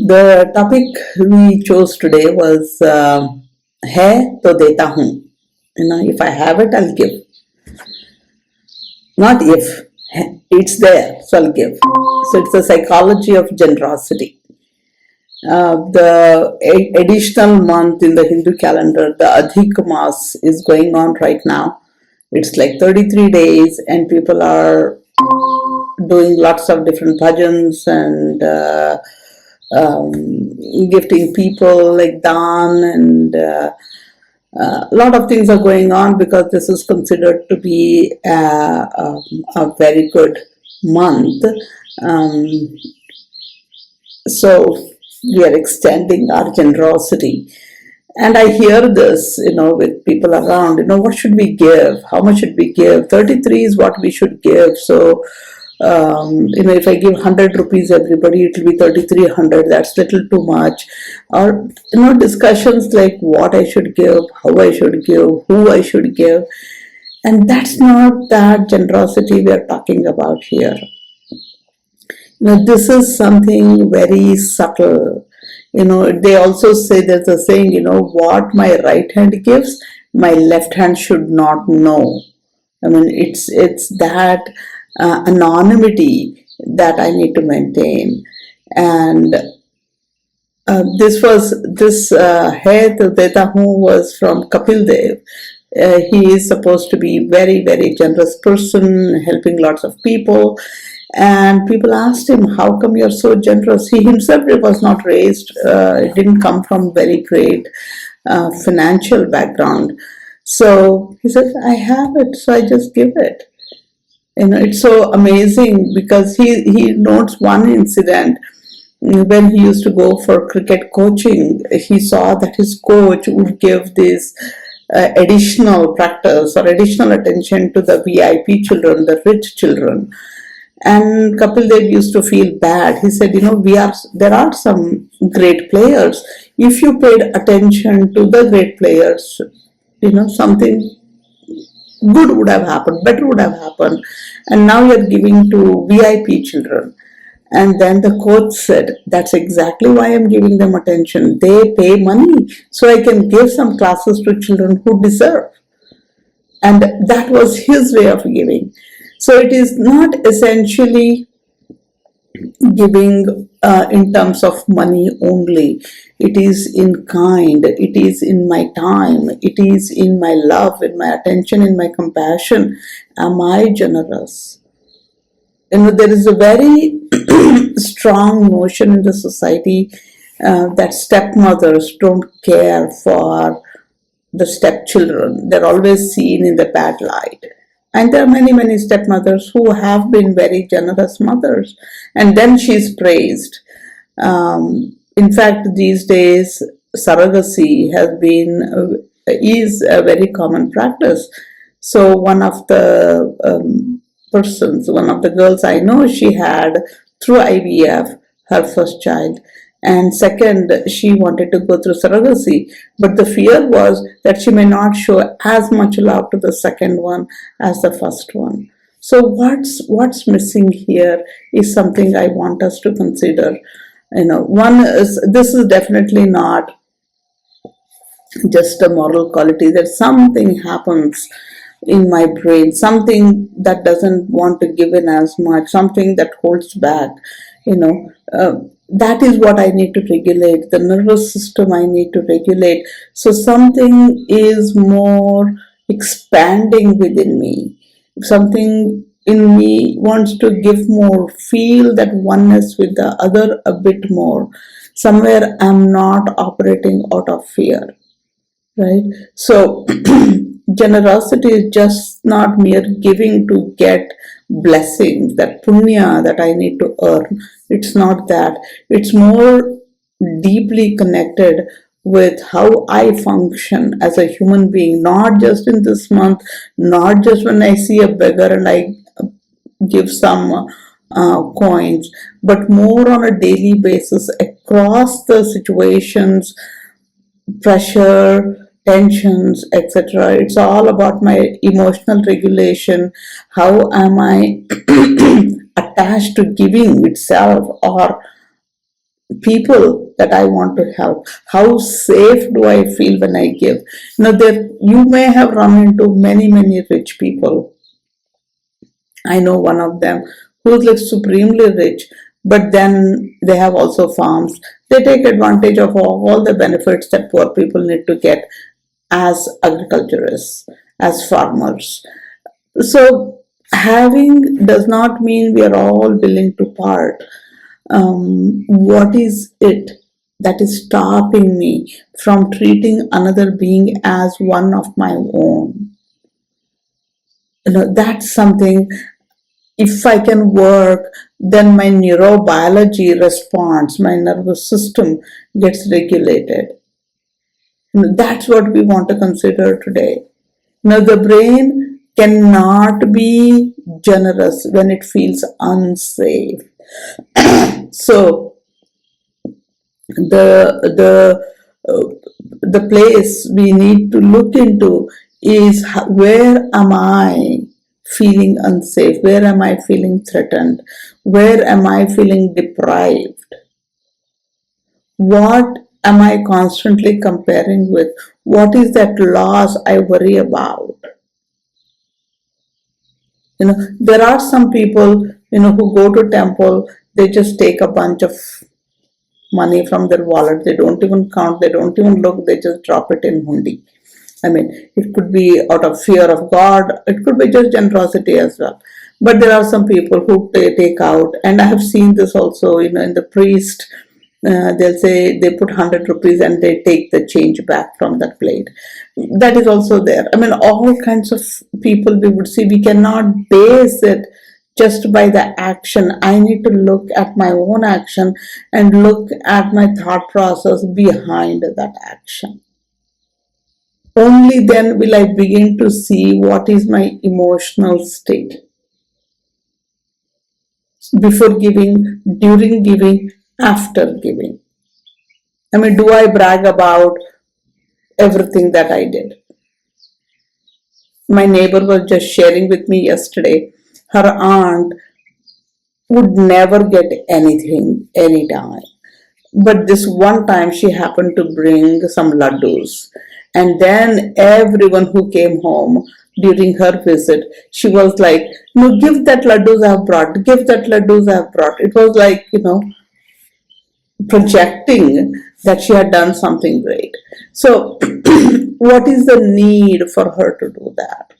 The topic we chose today was hai to deta hoon. If I have it, I'll give. Not if. It's there, so I'll give. So it's the psychology of generosity. The additional month in the Hindu calendar, the Adhik Mas, is going on right now. It's like 33 days, and people are doing lots of different bhajans and um, gifting people like dan, and a lot of things are going on because this is considered to be a very good month. Um, so we are extending our generosity. And I hear this, with people around, what should we give? How much should we give? 33 is what we should give. So, if I give 100 rupees everybody, it will be 3300. That's little too much. Or, discussions like what I should give, how I should give, who I should give. And that's not that generosity we are talking about here. This is something very subtle. They also say, there's a saying, what my right hand gives, my left hand should not know. I mean, it's that anonymity that I need to maintain. And this Hai Deta Hoon was from Kapil Dev. He is supposed to be very, very generous person, helping lots of people. And people asked him, how come you're so generous? He himself was not raised, didn't come from very great financial background. So he said, I have it, so I just give it. It's so amazing because he notes one incident when he used to go for cricket coaching. He saw that his coach would give this additional practice or additional attention to the VIP children, the rich children. And Kapil Dev used to feel bad. He said, there are some great players. If you paid attention to the great players, something good would have happened, better would have happened. And now you're giving to VIP children. And then the coach said, that's exactly why I'm giving them attention. They pay money, so I can give some classes to children who deserve. And that was his way of giving. So it is not essentially giving in terms of money only. It is in kind, it is in my time, it is in my love, in my attention, in my compassion. Am I generous? There is a very strong notion in the society that stepmothers don't care for the stepchildren. They're always seen in the bad light. And there are many, many stepmothers who have been very generous mothers. And then she's praised. In fact, these days, surrogacy is a very common practice. So one of the one of the girls I know, she had through IVF her first child. And second, she wanted to go through surrogacy, but the fear was that she may not show as much love to the second one as the first one. So what's missing here is something I want us to consider. One is, this is definitely not just a moral quality. That something happens in my brain, something that doesn't want to give in as much, something that holds back. That is what I need to regulate. The nervous system I need to regulate. So something is more expanding within me. Something in me wants to give more, feel that oneness with the other a bit more. Somewhere I'm not operating out of fear, right? So generosity is just not mere giving to get blessings, that punya that I need to earn. It's not that. It's more deeply connected with how I function as a human being, not just in this month, not just when I see a beggar and I give some coins, but more on a daily basis across the situations, pressure, tensions, etc. It's all about my emotional regulation. How am I attached to giving itself, or people that I want to help? How safe do I feel when I give? There you may have run into many rich people. I know one of them who's like supremely rich, but then they have also farms. They take advantage of all the benefits that poor people need to get as agriculturists, as farmers. So having does not mean we are all willing to part. What is it that is stopping me from treating another being as one of my own? That's something. If I can work, then my neurobiology responds, my nervous system gets regulated. That's what we want to consider today. Now, the brain cannot be generous when it feels unsafe. So, the place we need to look into is where am I feeling unsafe? Where am I feeling threatened? Where am I feeling deprived? What am I constantly comparing with? What is that loss I worry about? There are some people, who go to temple, they just take a bunch of money from their wallet. They don't even count, they don't even look, they just drop it in hundi. I mean, it could be out of fear of God, it could be just generosity as well. But there are some people who take out, and I have seen this also, in the priest. They'll say they put 100 rupees and they take the change back from that plate. That is also there. I mean, all kinds of people we would see. We cannot base it just by the action. I need to look at my own action and look at my thought process behind that action. Only then will I begin to see what is my emotional state before giving, during giving, after giving. I mean, do I brag about everything that I did? My neighbor was just sharing with me yesterday. Her aunt would never get anything anytime. But this one time she happened to bring some laddus. And then everyone who came home during her visit, she was like, no, give that laddus I've brought, give that laddus I've brought. It was like, projecting that she had done something great. So, what is the need for her to do that?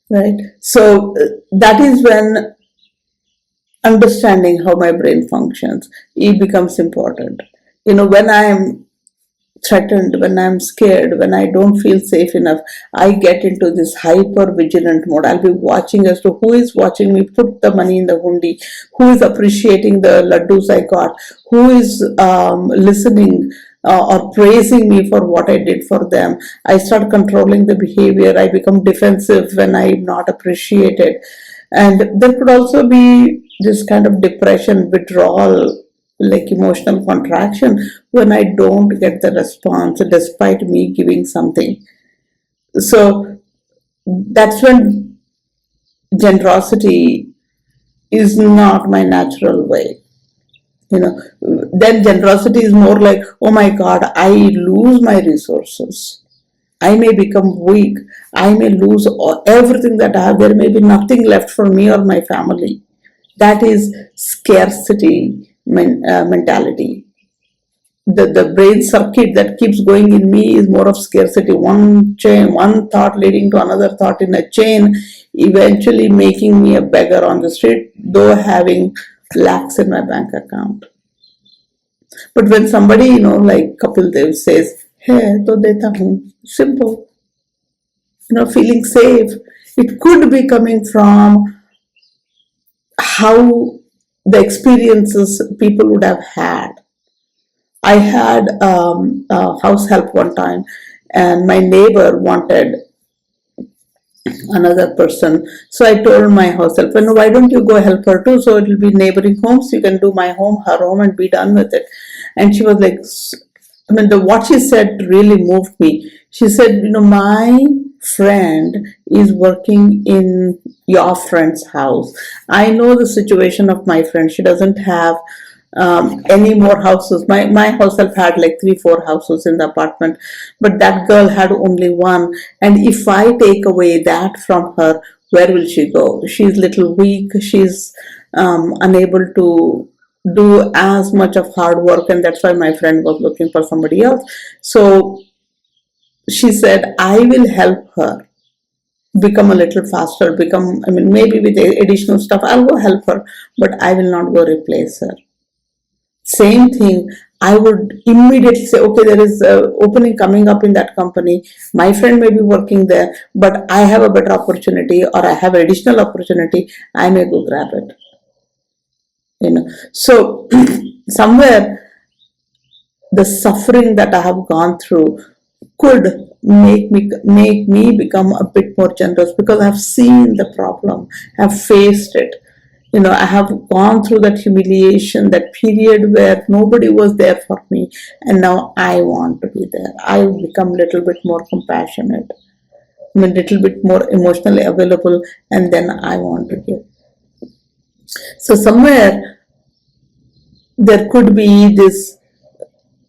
Right? So, that is when understanding how my brain functions, it becomes important. When I'm threatened, when I'm scared, when I don't feel safe enough, I get into this hyper vigilant mode. I'll be watching as to who is watching me put the money in the hundi, who is appreciating the laddus I got, who is listening or praising me for what I did for them. I start controlling the behavior. I become defensive when I'm not appreciated. And there could also be this kind of depression, withdrawal, like emotional contraction when I don't get the response despite me giving something. So that's when generosity is not my natural way. Then generosity is more like, oh my God, I lose my resources. I may become weak. I may lose everything that I have. There may be nothing left for me or my family. That is scarcity mentality. The brain circuit that keeps going in me is more of scarcity. One chain, one thought leading to another thought in a chain, eventually making me a beggar on the street, though having lakhs in my bank account. But when somebody, like Kapil Dev says, hey, to deta hoon, simple, feeling safe, it could be coming from how the experiences people would have had. I had house help one time, and my neighbor wanted another person. So I told my house help, no, why don't you go help her too? So it will be neighboring homes. You can do my home, her home, and be done with it. And she was like, I mean, what she said really moved me. She said, my friend is working in your friend's house. I know the situation of my friend. She doesn't have any more houses. My house have had like 3 4 houses in the apartment, but that girl had only one. And if I take away that from her, where will she go? She's little weak. She's unable to do as much of hard work, and that's why my friend was looking for somebody else. So she said, I will help her become a little faster, become, I mean, maybe with additional stuff, I'll go help her, but I will not go replace her. Same thing, I would immediately say, okay, there is a opening coming up in that company. My friend may be working there, but I have a better opportunity or I have additional opportunity. I may go grab it. So somewhere the suffering that I have gone through could make me become a bit more generous, because I've seen the problem, I've faced it. I have gone through that humiliation, that period where nobody was there for me, and now I want to be there. I become a little bit more compassionate, I mean, little bit more emotionally available, and then I want to give. So somewhere there could be this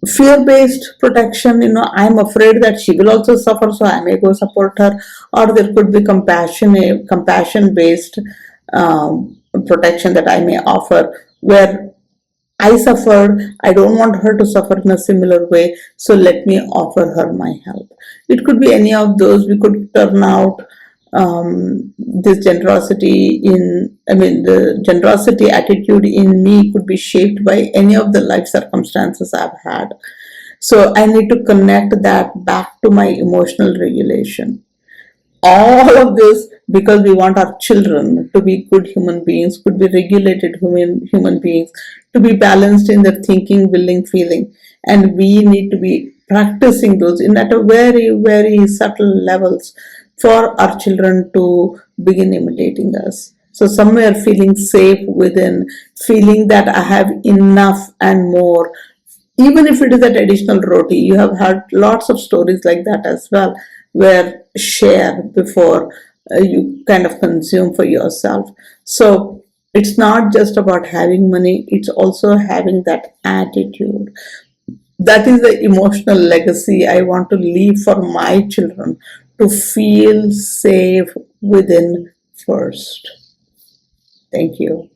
fear-based protection. I'm afraid that she will also suffer, so I may go support her. Or there could be compassion-based protection that I may offer, where I suffered, I don't want her to suffer in a similar way, so let me offer her my help. It could be any of those. We could turn out this generosity in, I mean, the generosity attitude in me could be shaped by any of the life circumstances I've had. So I need to connect that back to my emotional regulation. All of this because we want our children to be good human beings, could be regulated human beings, to be balanced in their thinking, willing, feeling. And we need to be practicing those in at a very, very subtle levels for our children to begin imitating us. So somewhere feeling safe within, feeling that I have enough and more, even if it is that additional roti. You have heard lots of stories like that as well, where share before you kind of consume for yourself. So it's not just about having money, it's also having that attitude. That is the emotional legacy I want to leave for my children, to feel safe within first. Thank you.